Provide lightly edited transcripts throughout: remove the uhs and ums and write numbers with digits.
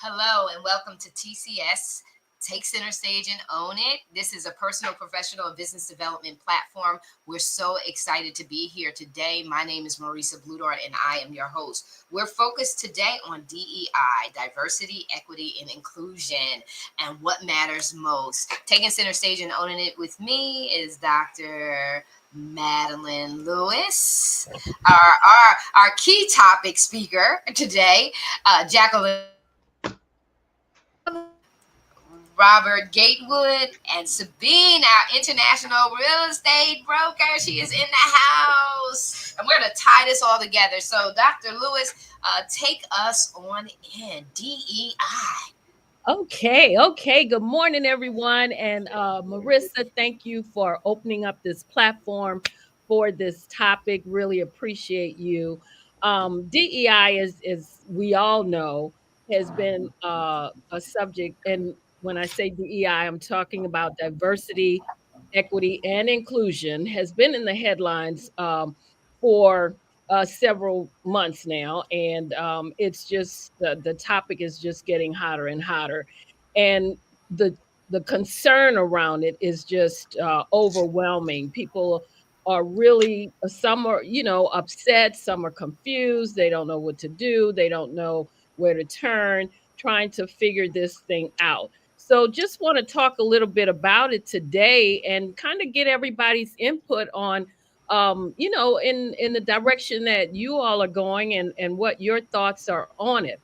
Hello and welcome to TCS. Take center stage and own it. This is a personal, professional, and business development platform. We're so excited to be here today. My name is Marisa Bludart and I am your host. We're focused today on DEI, diversity, equity, and inclusion, and what matters most. Taking center stage and owning it with me is Dr. Madeline Lewis, our key topic speaker today, Jacqueline, Robert Gatewood, and Sabine, our international real estate broker. She is in the house. And we're going to tie this all together. So, Dr. Lewis, take us on in DEI. Okay. Good morning, everyone. And Marissa, thank you for opening up this platform for this topic. Really appreciate you. DEI is we all know, has been a subject. And when I say DEI, I'm talking about diversity, equity, and inclusion, has been in the headlines for several months now, and it's just the topic is just getting hotter and hotter, and the the concern around it is just overwhelming. People are really some are upset, some are confused. They don't know what to do. They don't know where to turn, trying to figure this thing out. So just want to talk a little bit about it today and kind of get everybody's input on in the direction that you all are going and what your thoughts are on it.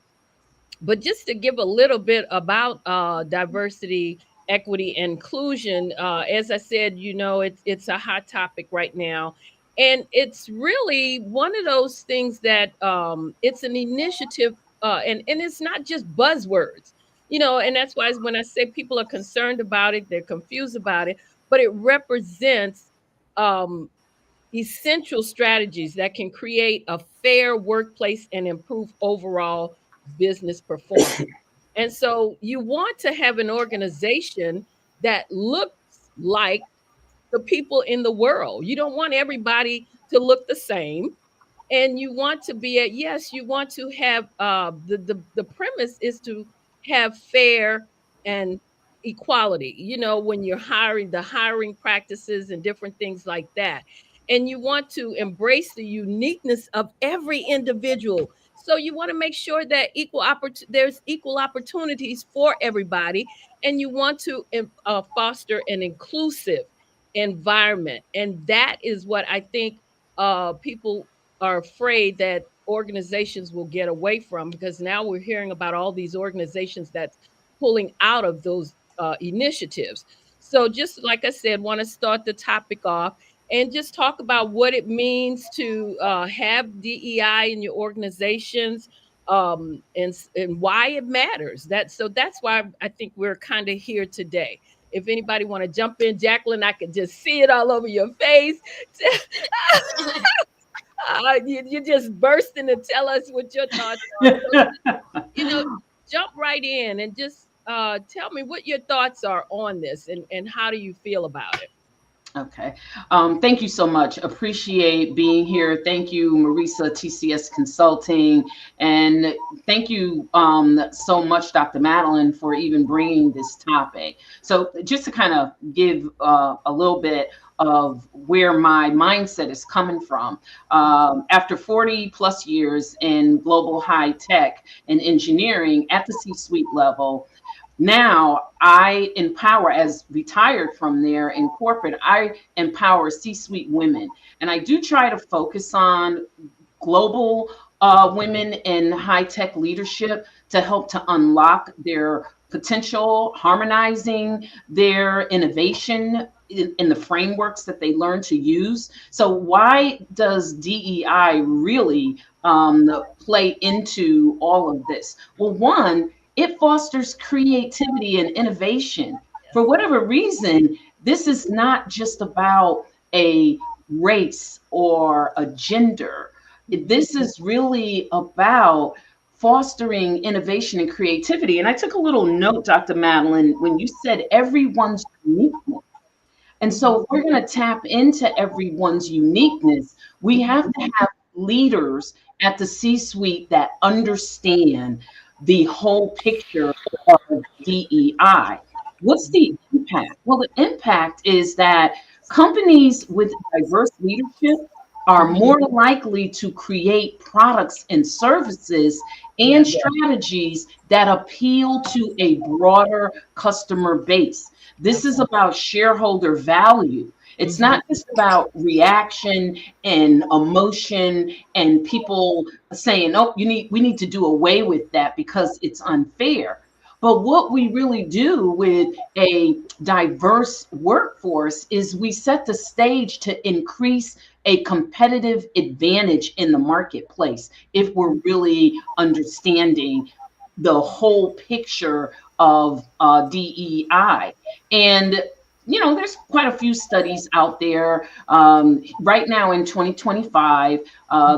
But just to give a little bit about diversity, equity, and inclusion, as I said, it's a hot topic right now, and it's really one of those things that it's an initiative, and it's not just buzzwords, and that's why when I say people are concerned about it, they're confused about it, but it represents um, essential strategies that can create a fair workplace and improve overall business performance. And so you want to have an organization that looks like the people in the world. You don't want everybody to look the same. And you want to be a yes, you want to have the premise is to have fair and equality, when you're hiring, the hiring practices and different things like that. And you want to embrace the uniqueness of every individual. So you want to make sure that there's equal opportunities for everybody, and you want to foster an inclusive environment. And that is what I think people are afraid that organizations will get away from, because now we're hearing about all these organizations that's pulling out of those initiatives. So just like I said, want to start the topic off and just talk about what it means to have DEI in your organizations, and why it matters. That's why I think we're kind of here today. If anybody want to jump in, Jacqueline, I could just see it all over your face. You're just bursting to tell us what your thoughts are. So, you know, jump right in and just tell me what your thoughts are on this, and how do you feel about it? Okay. Thank you so much. Appreciate being here. Thank you, Marisa, TCS Consulting. And thank you so much, Dr. Madeline, for even bringing this topic. So just to kind of give a little bit of where my mindset is coming from. After 40 plus years in global high tech and engineering at the C-suite level, now I empower, as retired from there in corporate, I empower C-suite women. And I do try to focus on global women in high-tech leadership to help to unlock their potential, harmonizing their innovation in the frameworks that they learn to use. So why does DEI really play into all of this? Well, one, it fosters creativity and innovation. For whatever reason, this is not just about a race or a gender. This is really about fostering innovation and creativity. And I took a little note, Dr. Madeline, when you said everyone's uniqueness. And so if we're going to tap into everyone's uniqueness, we have to have leaders at the C-suite that understand the whole picture of DEI. What's the impact? Well, the impact is that companies with diverse leadership are Mhm. more likely to create products and services and Yeah. strategies that appeal to a broader customer base. This is Absolutely. about shareholder value. It's Mhm. not just about reaction and emotion and people saying, "Oh, we need to do away with that because it's unfair." But what we really do with a diverse workforce is we set the stage to increase a competitive advantage in the marketplace if we're really understanding the whole picture of DEI. And there's quite a few studies out there. Right now in 2025,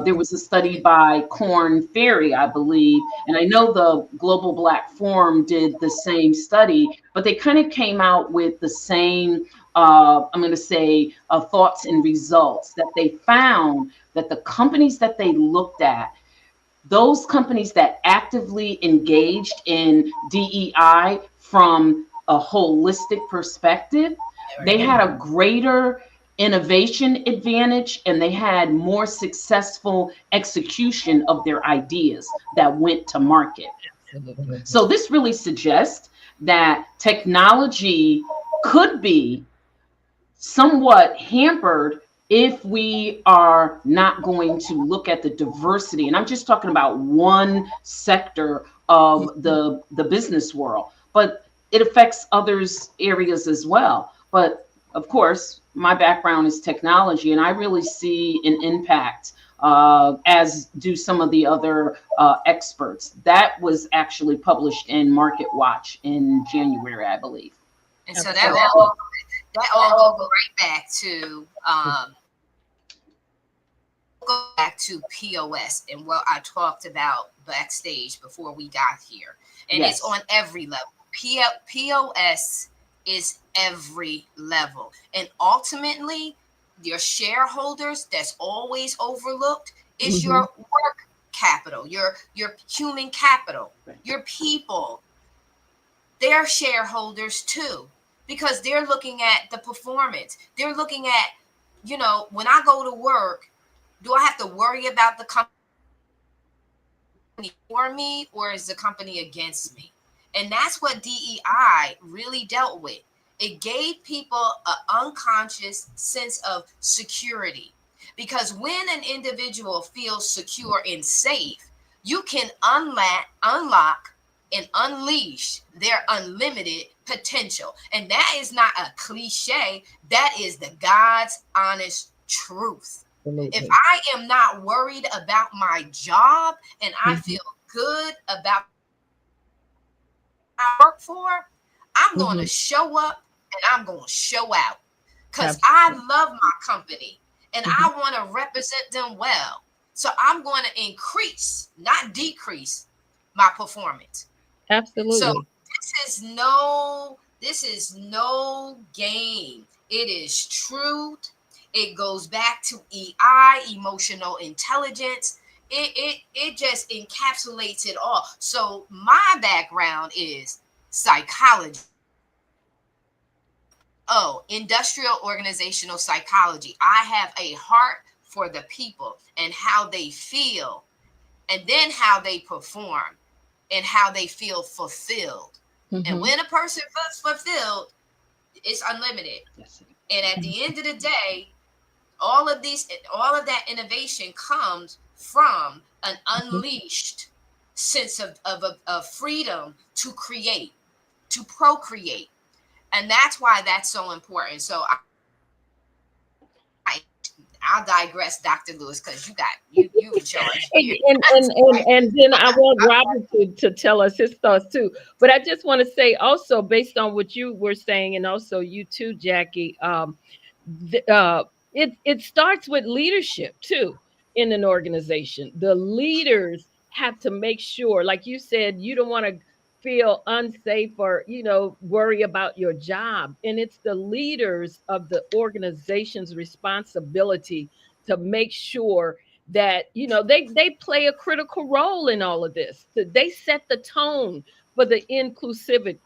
there was a study by Corn Ferry, I believe, and I know the Global Black Forum did the same study, but they kind of came out with the same, I'm going to say, thoughts and results that they found that the companies that they looked at, those companies that actively engaged in DEI from a holistic perspective, they Right. had a greater innovation advantage and they had more successful execution of their ideas that went to market. Absolutely. So this really suggests that technology could be somewhat hampered if we are not going to look at the diversity. And I'm just talking about one sector of the business world, but it affects others areas as well. But of course, my background is technology, and I really see an impact, as do some of the other experts. That was actually published in Market Watch in January, I believe. And so Absolutely. that all goes right back to POS and what I talked about backstage before we got here. And it's Yes. on every level. POS is every level. And ultimately, your shareholders, that's always overlooked, is your Mhm. work capital, your human capital, your people. They're shareholders too, because they're looking at the performance. They're looking at, when I go to work, do I have to worry about the company for me or is the company against me? And that's what DEI really dealt with. It gave people an unconscious sense of security. Because when an individual feels secure and safe, you can unlock and unleash their unlimited potential. And that is not a cliche, that is the God's honest truth. If Absolutely. I am not worried about my job and I Mhm. feel good about what I work for, I'm going to Mhm. show up and I'm going to show out because I Absolutely. love my company and Mhm. I want to represent them well. So I'm going to increase, not decrease, my performance. So Absolutely. this is no game. It is truth. It goes back to EI, emotional intelligence. It just encapsulates it all. So my background is psychology. Oh, industrial organizational psychology. I have a heart for the people and how they feel, and then how they perform and how they feel fulfilled. And Mhm. when a person feels fulfilled, it's unlimited. Yes. And at the end of the day, all of that innovation comes from an Mhm. unleashed sense of freedom to create, to procreate. And that's why that's so important. So I I'll digress, Dr. Lewis, because you in charge And here. and then I want Robert to tell us his thoughts too. But I just want to say also, based on what you were saying, and also you too, Jackie, it starts with leadership too in an organization. The leaders have to make sure, like you said, you don't want to feel unsafe or worry about your job, and it's the leaders of the organization's responsibility to make sure that they play a critical role in all of this. They set the tone for the inclusivity.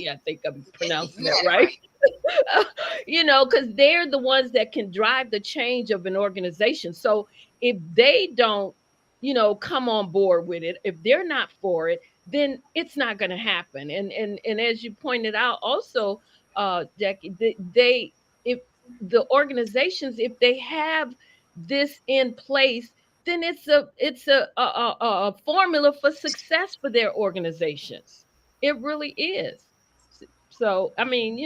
I think I'm pronouncing You that had it right. right. Because they're the ones that can drive the change of an organization. So if they don't, come on board with it, if they're not for it, then it's not going to happen. And as you pointed out, also, Jackie, they if the organizations, if they have this in place, then it's a formula for success for their organizations. It really is. So I mean,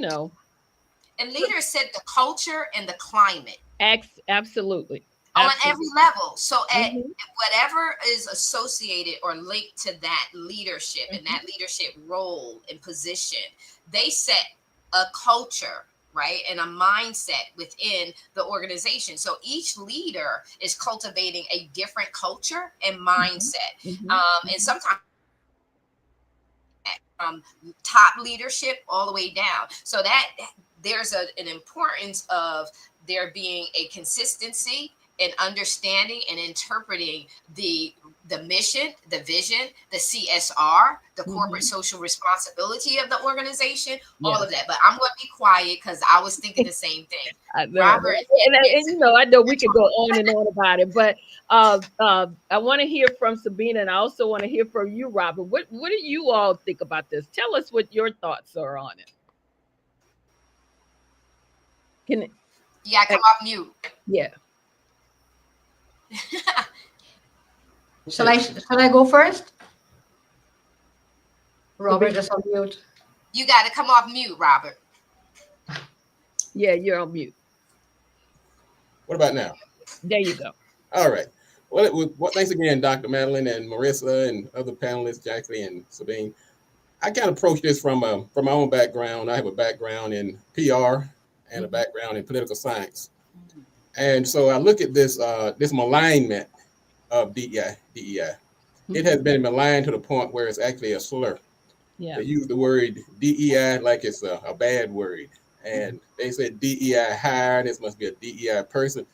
And leaders set the culture and the climate absolutely, on every absolutely. level. So at Hmm. whatever is associated or linked to that leadership and Hmm. that leadership role and position, they set a culture, right, and a mindset within the organization. So each leader is cultivating a different culture and Hmm. mindset. Hmm. And sometimes from top leadership all the way down. So that there's an importance of there being a consistency in understanding and interpreting the mission, the vision, the CSR, the corporate Hmm. social responsibility of the organization, all of Yes. that. But I'm going to be quiet because I was thinking the same thing. I know, Robert, right? it And is. I know we could go on and on about it, but I want to hear from Sabina, and I also want to hear from you, Robert. What do you all think about this? Tell us what your thoughts are on it. Can Yeah, uh, come off mute. yeah, Shall I go first? Robert Sabina, is on mute. You got to come off mute, Robert. yeah, you're on mute. What about now? There you go. All right. Well, thanks again, Dr. Madeline and Marissa and other panelists, Jackie and Sabine. I kind of approach this from my own background. I have a background in PR and a Hmm. background in political science, and so I look at this malignment of DEI. It Hmm. has been maligned to the point where it's actually a slur. Yeah. They use the word DEI like it's a bad word, and they said DEI hire. This must be a DEI person.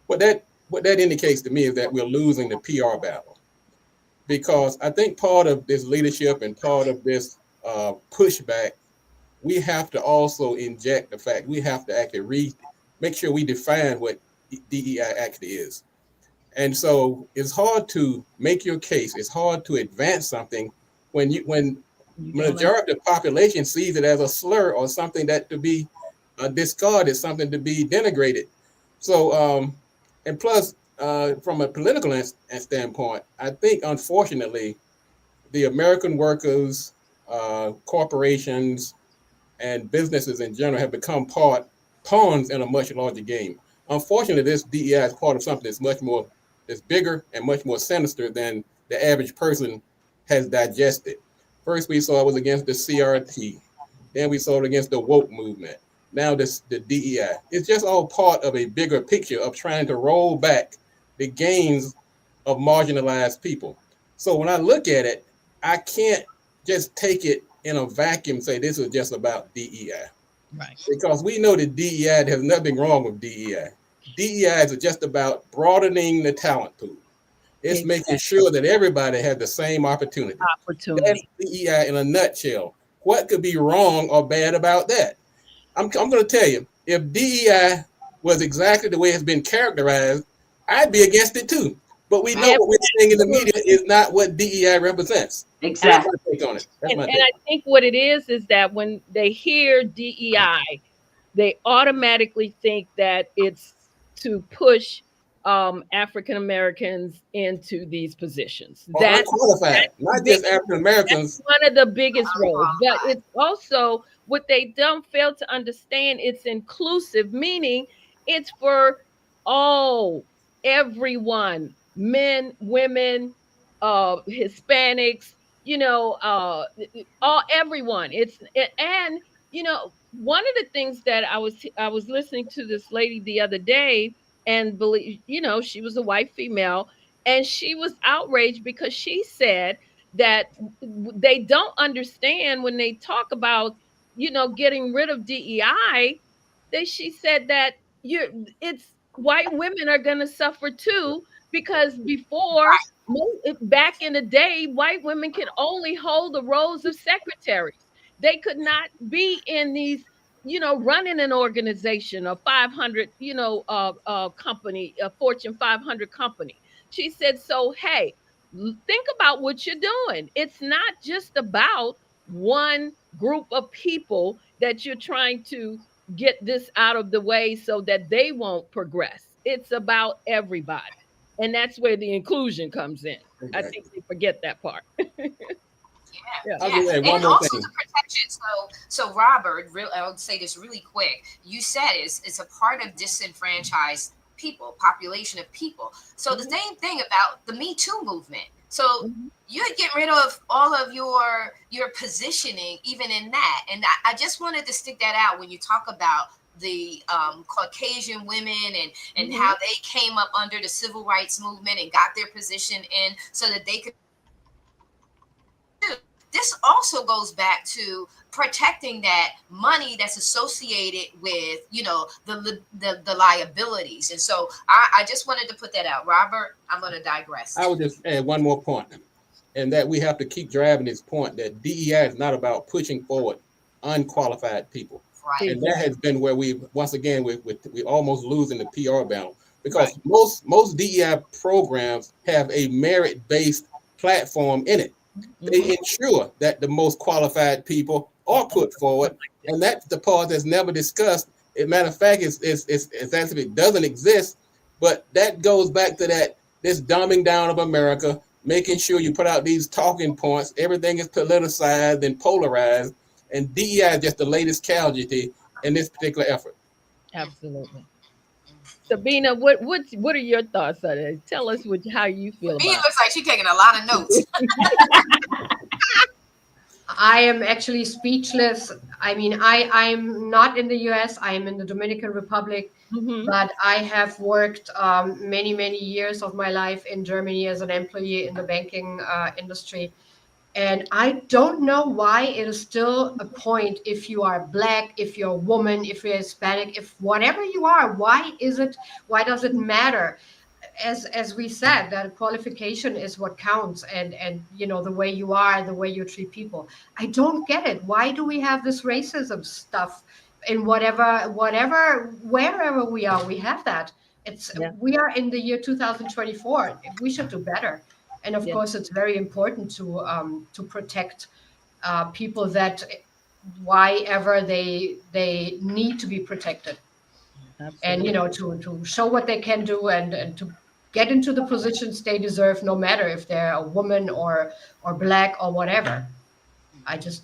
What that indicates to me is that we're losing the PR battle, because I think part of this leadership and part of this pushback, we have to also inject the fact we have to actually make sure we define what DEI actually is. And so it's hard to make your case. It's hard to advance something when You don't like. majority of the population sees it as a slur or something that to be discarded, something to be denigrated. So, and plus, from a political standpoint, I think unfortunately the American workers, corporations, and businesses in general have become pawns in a much larger game. Unfortunately, this DEI is part of something that's bigger and much more sinister than the average person has digested. First, we saw it was against the CRT. Then we saw it against the woke movement. Now the DEI. It's just all part of a bigger picture of trying to roll back the gains of marginalized people. So when I look at it, I can't just take it in a vacuum and say this is just about DEI, Right. because we know that DEI, there's nothing wrong with DEI. DEI is just about broadening the talent pool. It's making Exactly. sure that everybody has the same opportunity. That's Opportunity. DEI in a nutshell. What could be wrong or bad about that? I'm going to tell you, if DEI was exactly the way it's been characterized, I'd be against it too. But we know Right. what we're seeing in the media Absolutely. is not what DEI represents. That's my Exactly. take on it. That's my And take. I think what it is that when they hear DEI, they automatically think that it's to push African Americans into these positions. Or That's unqualified, the not big just African that's Americans. one of the biggest roles. But Unqualified. it's also what they don't fail to understand. It's inclusive, meaning it's for all, everyone, men, women, Hispanics, all everyone. And one of the things that I was listening to this lady the other day, and believe she was a white female, and she was outraged because she said that they don't understand when they talk about getting rid of DEI. She said that you're it's white women are going to suffer too, because before, back in the day, white women could only hold the roles of secretaries. They could not be in these, running an organization, a 500, company, a Fortune 500 company. She said, so, hey, think about what you're doing. It's not just about one group of people that you're trying to get this out of the way so that they won't progress. It's about everybody. And that's where the inclusion comes in. I think Exactly. they forget that part. Yeah, Yeah. I'll yeah, just add one and more also thing. the protection. So Robert, I would say this really quick. You said it's a part of disenfranchised people, population of people. So the Mhm, same thing about the Me Too movement. So mhm, you're getting rid of all of your positioning, even in that. And I just wanted to stick that out when you talk about the Caucasian women and mhm. how they came up under the civil rights movement and got their position in so that they could. This also goes back to protecting that money that's associated with the liabilities. And so I just wanted to put that out. Robert, I'm going to I digress. would just add one more point, and that we have to keep driving this point that DEI is not about pushing forward unqualified people. Right. And that Exactly. has been where we once again we almost losing the PR battle, Right. because most DEI programs have a merit based platform in it. Mhm. They ensure that the most qualified people are put forward, and that's the part that's never discussed. As a matter of fact, it's as if it doesn't exist. But that goes back to that this dumbing down of America, making sure you put out these talking points. Everything is politicized and polarized, and DEI is just the latest casualty in this particular effort. Absolutely. Sabina, what are your thoughts on it? Tell us how you feel Me, it about looks like she's taking a lot of notes. I am actually speechless. I mean, I'm not in the US, I'm in the Dominican Republic, it. Hmm. but I have worked many, many years of my life in Germany as an employee in the banking industry. And I don't know why it is still a point if you are Black, if you're a woman, if you're Hispanic, if whatever you are, why does it matter? As we said, that qualification is what counts, and the way you are, the way you treat people. I don't get it. Why do we have this racism stuff in whatever wherever we are? We have that. It's Yeah. We are in the year 2024. We should do better. And of Yeah. course, it's very important to protect people that why ever they need to be protected, and Absolutely. to show what they can do, and to get into the positions they deserve, no matter if they're a woman or Black or whatever. I just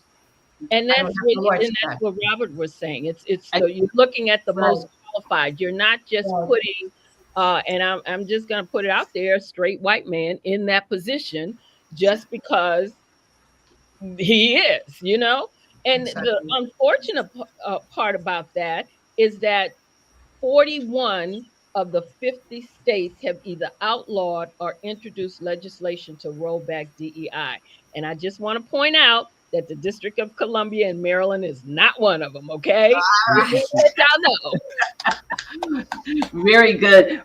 And I don't that's have what the words and for that's that. what Robert was saying. It's I, you're looking at the Right, most qualified. You're not just right. putting and I'm just gonna put it out there, a straight white man in that position just because he is. And the Exactly. unfortunate part about that is that 41 of the 50 states have either outlawed or introduced legislation to roll back DEI. And I just want to point out that the District of Columbia and Maryland is not one of them, okay? Just want to let y'all know. Very good.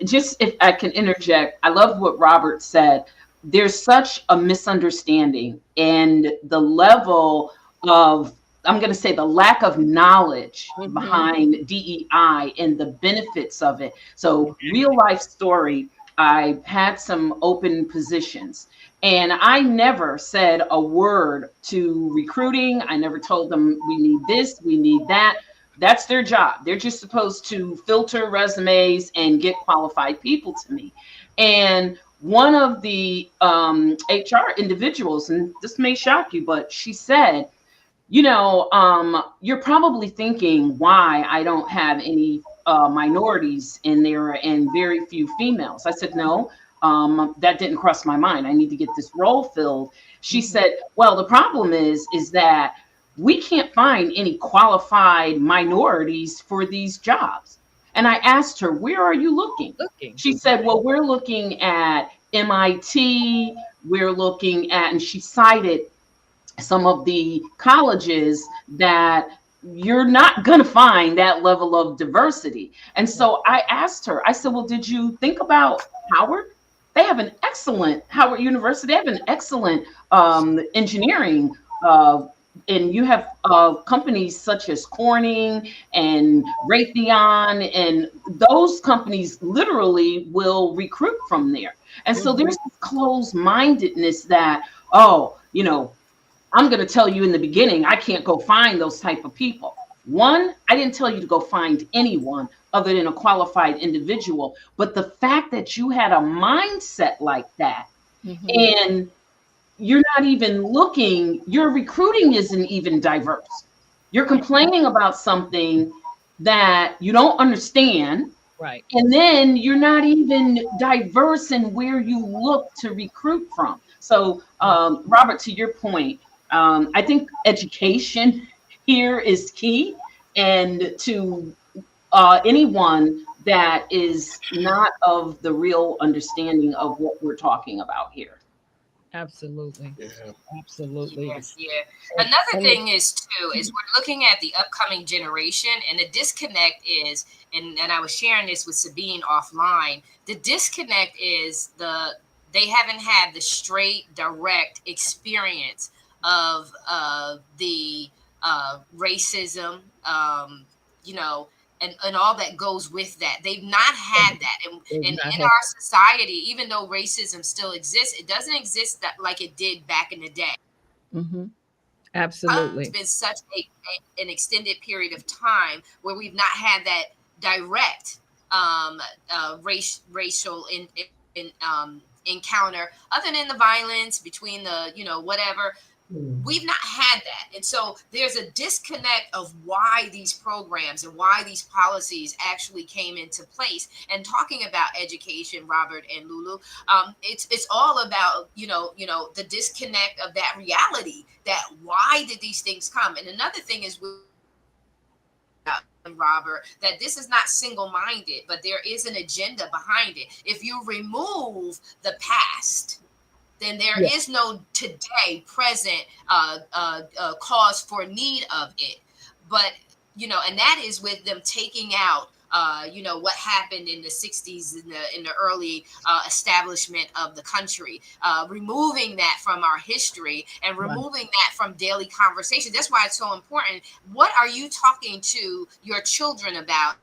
Just if I can interject, I love what Robert said. There's such a misunderstanding and the level of, I'm going to say, the lack of knowledge Mhm. behind DEI and the benefits of it. So, real Exactly. life story, I had some open positions and I never said a word to recruiting. I never told them we need this, we need that. That's their job. They're just supposed to filter resumes and get qualified people to me. And one of the HR individuals, and this may shock you, but she said, you're probably thinking why I don't have any minorities in there and very few females. I said, no, that didn't cross my mind. I need to get this role filled. She Mhm. said, well, the problem is that we can't find any qualified minorities for these jobs. And I asked her, where are you looking? Looking. She said, Right. well, we're looking at MIT, we're looking at, and she cited some of the colleges that you're not going to find that level of diversity. And Right. so I asked her, I said, well, did you think about Howard? They have an excellent, Howard University, they have an excellent engineering. And you have companies such as Corning and Raytheon, and those companies literally will recruit from there. And so Mhm. there's this closed mindedness that, oh, I'm going to tell you in the beginning, I can't go find those type of people. One, I didn't tell you to go find anyone other than a qualified individual. But the fact that you had a mindset like that, Mhm. and you're not even looking, your recruiting isn't even diverse. You're Right. complaining about something that you don't understand, Right. and then you're not even diverse in where you look to recruit from. So, Robert, to your point, I think education here is key. And to anyone that is not of the real understanding of what we're talking about here. Absolutely. Yeah. Absolutely. Yes, yeah. And, Another and thing is too is we're looking at the upcoming generation, and the disconnect is, and I was sharing this with Sabine offline. The disconnect is they haven't had the straight, direct experience of the racism, you know, and all that goes with that. They've not had that, they've and not in had. our society, even though racism still exists, it doesn't exist that like it did back in the day. Mhm. It's Absolutely. been such an extended period of time where we've not had that direct racial encounter, other than the violence between the whatever. We've not had that, and so there's a disconnect of why these programs and why these policies actually came into place. And talking about education, Robert and Lulu, it's all about the disconnect of that reality, that why did these things come. And another thing is with Robert, that this is not single minded, but there is an agenda behind it. If you remove the past, then there Yeah. is no today present cause for need of it. But and that is with them taking out what happened in the 60s, in the early establishment of the country, removing that from our history and Right. removing that from daily conversation. That's why it's so important. What are you talking to your children about?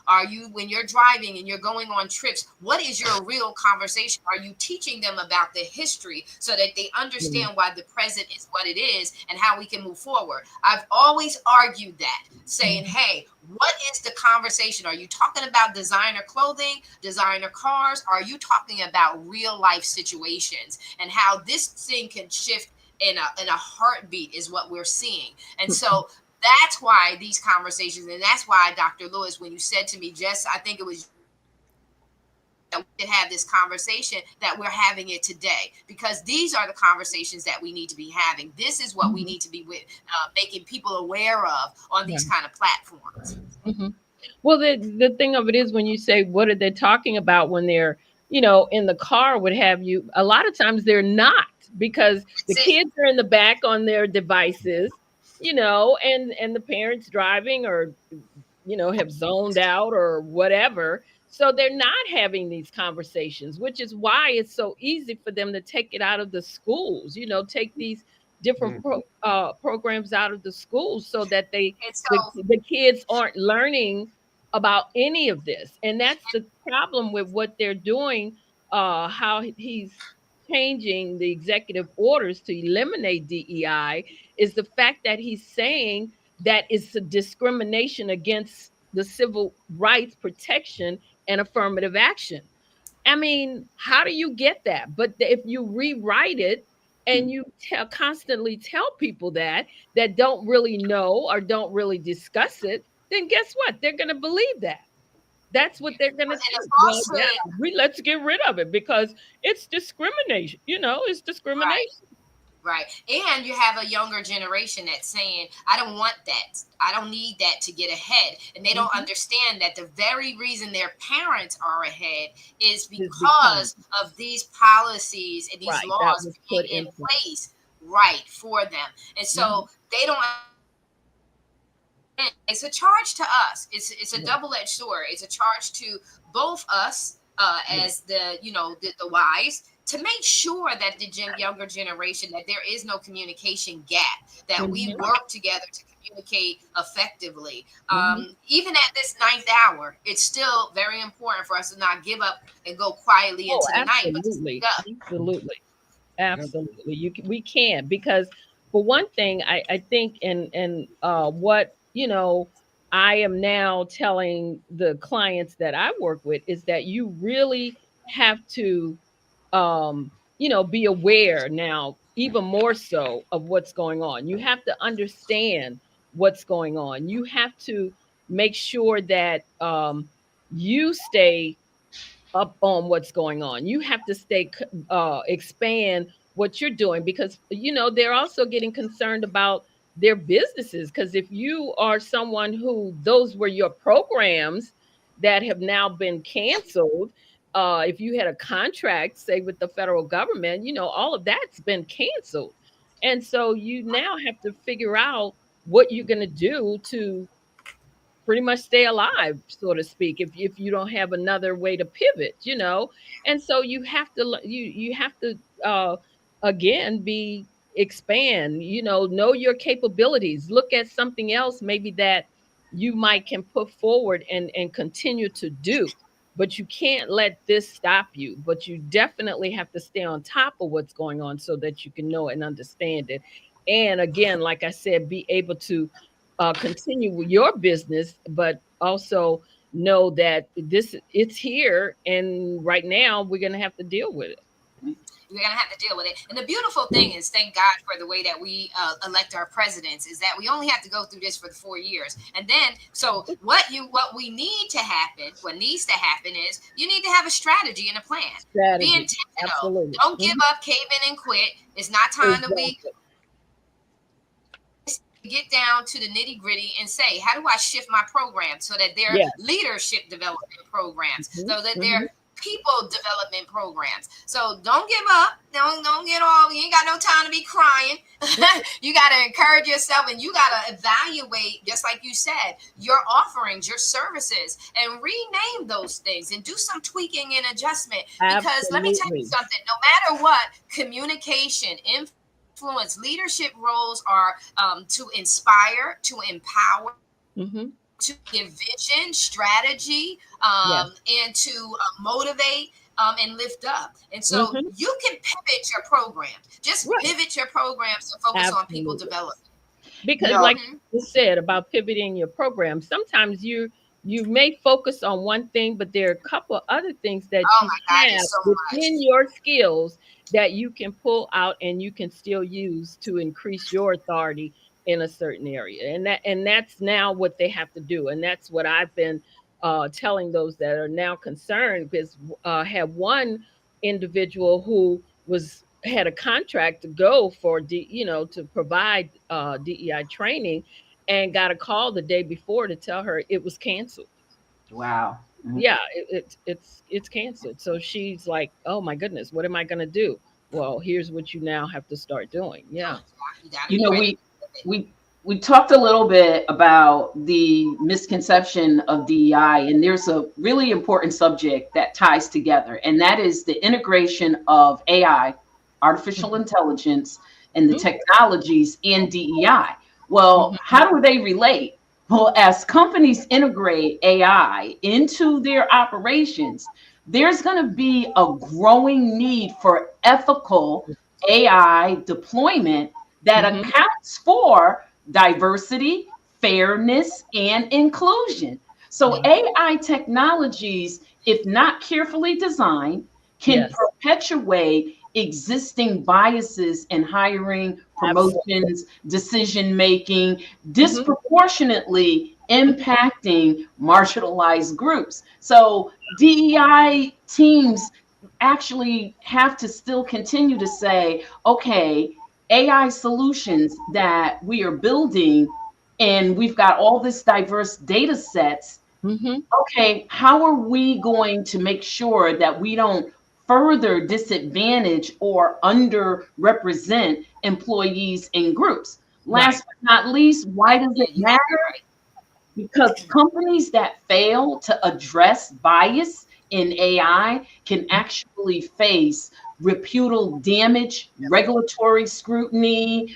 Are you, when you're driving and you're going on trips, what is your real conversation? Are you teaching them about the history so that they Yeah. understand why the present is what it is and how we can move forward? I've always argued that, saying, Mhm. hey, what is the conversation? Are you talking about designer clothing, designer cars? Are you talking about real life situations and how this thing can shift in a heartbeat is what we're seeing. And so that's why these conversations, and that's why, Dr. Lewis, when you said to me, just I think it was that we should have this conversation, that we're having it today, because these are the conversations that we need to be having. This is what we Mhm. need to be making people aware of on these Right. kind of platforms. Mhm. Well, the thing of it is, when you say what are they talking about when they're, in the car, what have you, a lot of times they're not, because the That's it. kids are in the back on their devices, and the parents driving, or have zoned out or whatever. So they're not having these conversations, which is why it's so easy for them to take it out of the schools, take these different Mm. programs out of the schools, so that And so the kids aren't learning about any of this. And that's the problem with what they're doing, how he's changing the executive orders to eliminate DEI, is the fact that he's saying that it's a discrimination against the civil rights protection and affirmative action. I mean, how do you get that? But if you rewrite it and you constantly tell people that don't really know or don't really discuss it, then guess what? They're going to believe that. That's what they're going to and the think. Well, yeah, falsehood, let's get rid of it because it's discrimination. It's right? discrimination. Right. And you have a younger generation that's saying, I don't want that. I don't need that to get ahead. And they don't Mhm. understand that the very reason their parents are ahead is Is because because of these policies and these right that laws was put being in in place. place. right for them. And Mhm. so they don't, it's a charge to us. It's a Yeah. double-edged sword. It's a charge to both us, Yeah. as the, the wise, to make sure that the younger generation, that there is no communication gap, that we Mhm. work together to communicate effectively. Mhm. Even at this ninth hour, it's still very important for us to not give up and go quietly Oh, into the night, but to speak absolutely. up. Absolutely. Yeah. Absolutely. We can, because for one thing, I think, and what, I am now telling the clients that I work with is that you really have to, be aware now, even more so, of what's going on. You have to understand what's going on. You have to make sure that you stay up on what's going on. You have to expand what you're doing, because they're also getting concerned about their businesses, because if you are someone who those were your programs that have now been canceled, if you had a contract, say, with the federal government, all of that's been canceled. And so you now have to figure out what you're going to do to pretty much stay alive, so to speak, if you don't have another way to pivot. And so you have to you have to again be expand, know your capabilities, look at something else maybe that you might can put forward and continue to do. But you can't let this stop you, but you definitely have to stay on top of what's going on so that you can know and understand it. And again, like I said, be able to continue with your business, but also know that it's here, and right now we're gonna have to deal with it. We're gonna have to deal with it. And the beautiful thing is, thank God for the way that we elect our presidents, is that we only have to go through this for the 4 years, and then so what we need to happen, what needs to happen is you need to have a strategy and a plan. Be Strategy, intentional. absolutely. Don't give Mhm. up, cave in, and quit. It's not time to be Exactly. get down to the nitty gritty and say, how do I shift my program so that they're Yes. leadership development programs, Mhm. so that they're Mhm. people development programs. So don't give up. Don't get all. You ain't got no time to be crying. You got to encourage yourself, and you got to evaluate, just like you said, your offerings, your services, and rename those things and do some tweaking and adjustment. Because let me tell you Absolutely. something. No matter what, communication, influence, leadership roles are to inspire, to empower, Mhm. to give vision, strategy, Yes. and to motivate, and lift up. And so Mhm. you can pivot your programs. Just Right. pivot your programs to focus on people Absolutely. development. You Because know, like Hmm. you said about pivoting your program, sometimes you may focus on one thing, but there are a couple of other things that Oh you my God, have there's so much. within your skills that you can pull out and you can still use to increase your authority in a certain area. And that's now what they have to do. And that's what I've been telling those that are now concerned, because had one individual who was had a contract to go for to provide DEI training, and got a call the day before to tell her it was canceled. wow. Yeah, it's canceled. So she's like, "Oh my goodness, what am I going to do?" Well, here's what you now have to start doing. Yeah. Oh, you got to You be know, ready. we we talked a little bit about the misconception of DEI, and there's a really important subject that ties together, and that is the integration of AI, artificial Mhm. intelligence, and the Mhm. technologies in DEI. Well, Mhm. how do they relate? Well, as companies integrate AI into their operations, there's going to be a growing need for ethical AI deployment that Mhm. accounts for diversity, fairness, and inclusion. So, Yeah. AI technologies, if not carefully designed, can Yes. perpetuate existing biases in hiring, Absolutely. promotions, decision making, Mhm. disproportionately Mhm. impacting marginalized groups. So, DEI teams actually have to still continue to say, okay, AI solutions that we are building, and we've got all this diverse data sets. Mhm. Okay, how are we going to make sure that we don't further disadvantage or underrepresent employees in groups. Right. Last but not least, why does Yeah, it you're matter? absolutely Because companies that fail to address bias in AI can actually face reputal damage, regulatory scrutiny,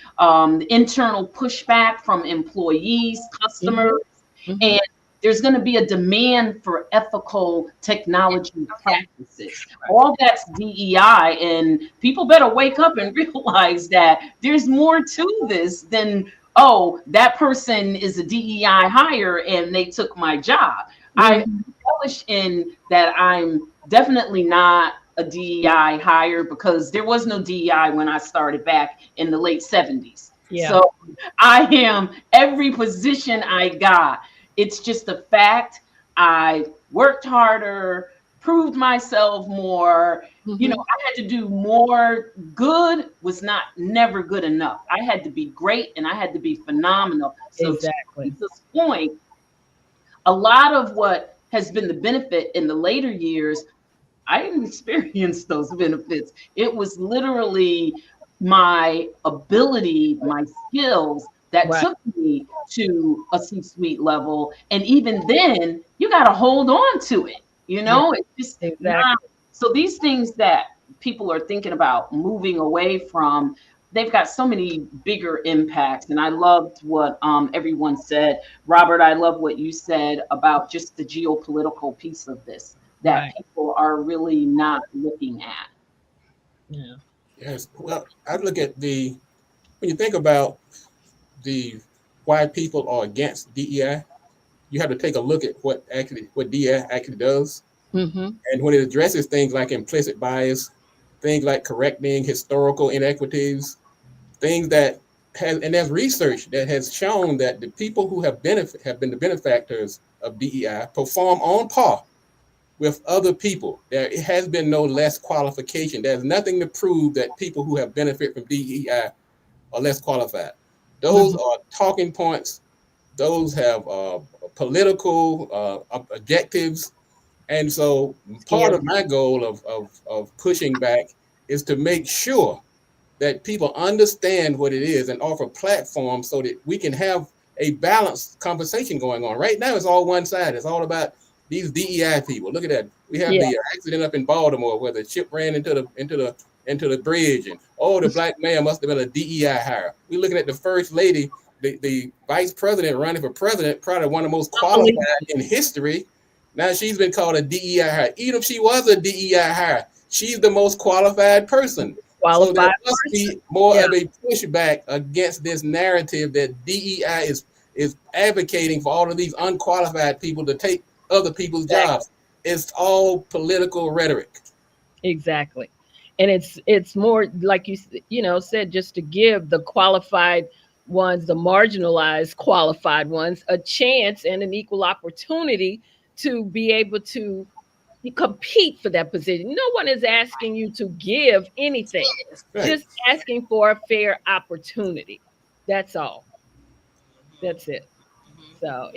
internal pushback from employees, Hmm. customers, Hmm. and there's going to be a demand for ethical right. technology Okay. practices. All that's DEI, and people better wake up and realize that there's more to this than, oh, that person is a DEI hire and they took my job. I Hmm. relish in that I'm definitely not a DEI hire because there was no DEI when I started back in the late 70s. Yeah. So I am every position I got. It's just a fact. I worked harder, proved myself more. You know, Hmm. I had to do more. Good was not never good enough. I had to be great and I had to be phenomenal. So to Exactly. Lisa's point, a lot of what has been the benefit in the later years, I didn't experience those benefits. It was literally my ability, my skills that Right. took me to a C-suite level. And even then, you got to hold on to it. You Yeah. know, it's just not. Exactly. So these things that people are thinking about moving away from, they've got so many bigger impacts. And I loved what everyone said. Robert, I love what you said about just the geopolitical piece of this that Right. people are really not looking at. Yeah. Yes. Well, I look at when you think about the why people are against DEI, you have to take a look at what DEI actually does. Hmm. And when it addresses things like implicit bias, things like correcting historical inequities, things that and there's research that has shown that the people who have been the benefactors of DEI perform on par with other people. There has been no less qualification. There's nothing to prove that people who have benefit from DEI are less qualified. Those Hmm. are talking points. Those have political objectives. And so part Scary. of my goal of pushing back is to make sure that people understand what it is and offer platforms so that we can have a balanced conversation going on. Right now, it's all one side. It's all about these DEI people. Look at that. We have Yeah. the accident up in Baltimore where the ship ran into the bridge, and oh, the black man must have been a DEI hire. We're looking at the first lady, the vice president running for president, probably one of the most qualified Unbelievable. in history. Now she's been called a DEI hire. Even if she was a DEI hire, she's the most qualified person. So there Qualified must person. be more Yeah. of a pushback against this narrative that DEI is advocating for all of these unqualified people to take other people's Exactly. jobs. It's all political rhetoric. Exactly. And it's more like said, just to give the qualified ones, the marginalized qualified ones, a chance and an equal opportunity to be able to compete for that position. No one is asking you to give anything, Yes. Right. just asking for a fair opportunity. That's all. That's it. Mhm. So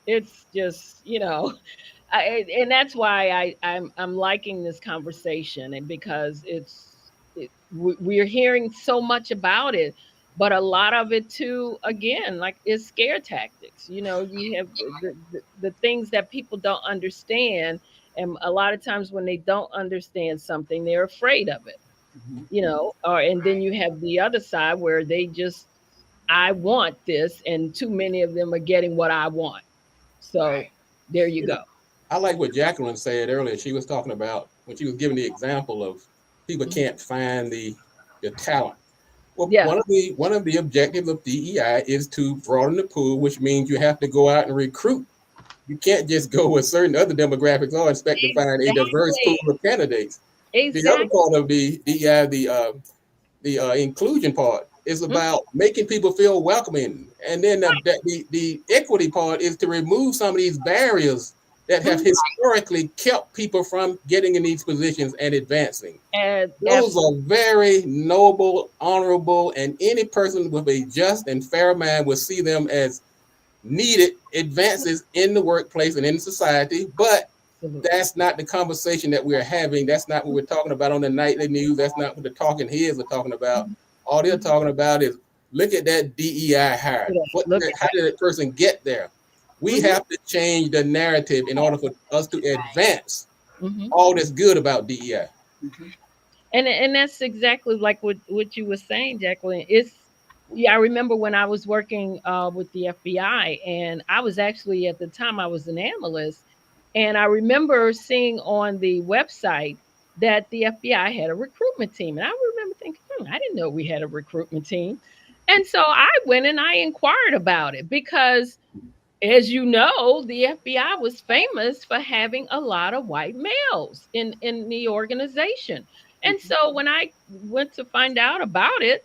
it's just, and that's why I'm liking this conversation, and because we're hearing so much about it, but a lot of it too, again, like, is scare tactics. You have the things that people don't understand, and a lot of times when they don't understand something, they're afraid of it. Mhm. Or and then Right. you have the other side where they just, I want this, and too many of them are getting what I want. So Right. there you You go. know, I like what Jacqueline said earlier. She was talking about when she was giving the example of people Mhm. can't find the talent. Well, Yeah. one of the objectives of DEI is to broaden the pool, which means you have to go out and recruit. You can't just go with certain other demographics or expect to find a diverse pool Exactly. of candidates. The other Exactly. part of the DEI, the inclusion part, is Mhm. about making people feel welcoming, and then the equity part is to remove some of these barriers that have Mhm. historically kept people from getting in these positions and advancing. And Those are absolutely. very noble, honorable, and any person with a just and fair mind will see them as needed advances in the workplace and in society. But Absolutely. that's not the conversation that we're having. That's not what we're talking about on the nightly news. That's not what the talking heads are talking about. All they're talking about is look at that DEI hire. Look at How did that person get there? We that. have to change the narrative in order for us to advance Hmm. all that's good about DEI. And that's exactly like what you were saying, Jacqueline. It's Yeah, I remember when I was working with the FBI, and I was actually at the time I was an analyst, and I remember seeing on the website that the FBI had a recruitment team, and I remember thinking, I didn't know we had a recruitment team, and so I went and I inquired about it because, as you know, the FBI was famous for having a lot of white males in the organization. And so when I went to find out about it,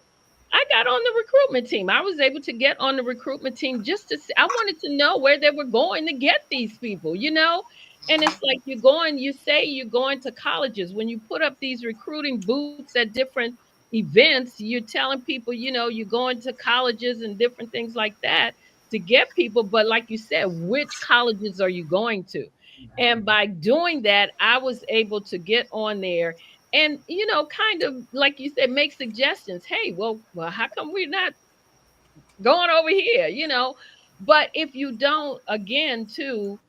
I got on the recruitment team. I was able to get on the recruitment team just to see, I wanted to know where they were going to get these people, you know? And it's like you say you're going to colleges. When you put up these recruiting booths at different events, you're telling people, you're going to colleges and different things like that to get people. But like you said, which colleges are you going to? And by doing that, I was able to get on there and, kind of like you said, make suggestions. Hey, well, how come we're not going over here? But if you don't, again, too,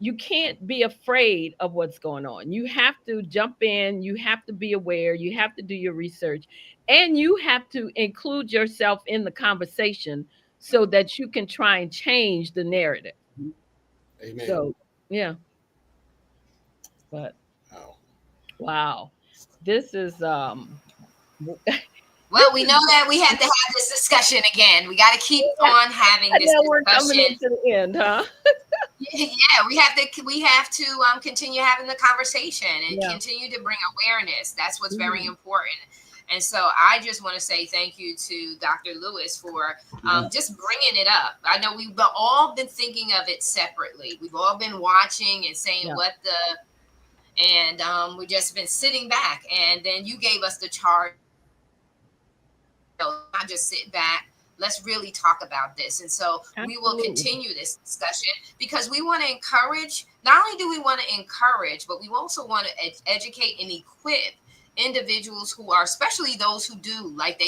you can't be afraid of what's going on. You have to jump in, you have to be aware, you have to do your research, and you have to include yourself in the conversation so that you can try and change the narrative. Amen. So, yeah, but Wow. wow. This is Well, this we is know that we have to have this discussion again. We got to keep on having I this know we're coming discussion. into the end, huh? Yeah, we have to continue having the conversation and Yeah. continue to bring awareness. That's what's very Mhm. important. And so I just want to say thank you to Dr. Lewis for just bringing it up. I know we've all been thinking of it separately. We've all been watching and saying Yeah. and we've just been sitting back. And then you gave us the charge, not just sit back. Let's really talk about this. And so we will Absolutely. continue this discussion because we want to encourage, not only do we want to encourage, but we also want to educate and equip individuals who are, especially those who do, like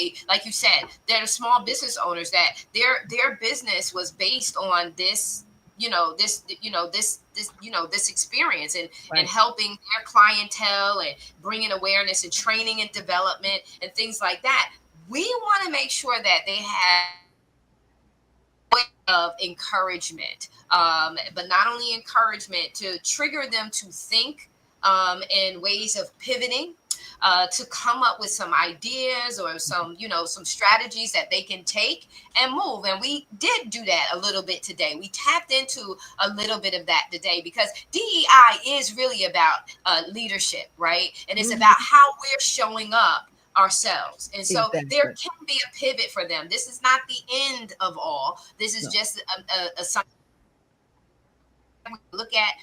you said, they're the small business owners that their business was based on this, this experience and Right. helping their clientele and bringing awareness and training and development and things like that. We want to make sure that they have of encouragement, but not only encouragement to trigger them to think in ways of pivoting, to come up with some ideas or some strategies that they can take and move. And we did do that a little bit today. We tapped into a little bit of that today because DEI is really about leadership, right? And it's Mhm. about how we're showing up ourselves. And so there Exactly. can be a pivot for them. This is not the end of all. This is No. just a something we look at.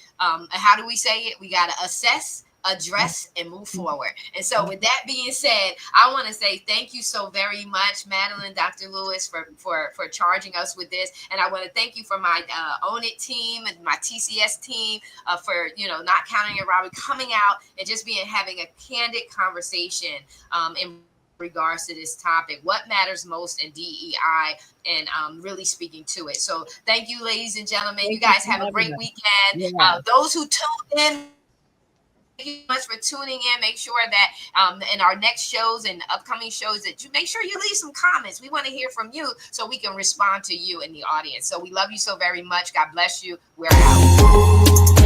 How do we say it? We got to assess, address, and move forward. And so with that being said, I want to say thank you so very much, Madeline, Dr. Lewis, for charging us with this. And I want to thank you for my Own It team and my TCS team for not counting it robbery, coming out and just having a candid conversation in regards to this topic, what matters most in DEI, and really speaking to it. So thank you, ladies and gentlemen. You Thank you guys for have a having great us. weekend. Yeah. Those who tuned in, thank you so much for tuning in. Make sure that in our next shows and upcoming shows that you make sure you leave some comments. We want to hear from you so we can respond to you in the audience. So we love you so very much. God bless you. We're out.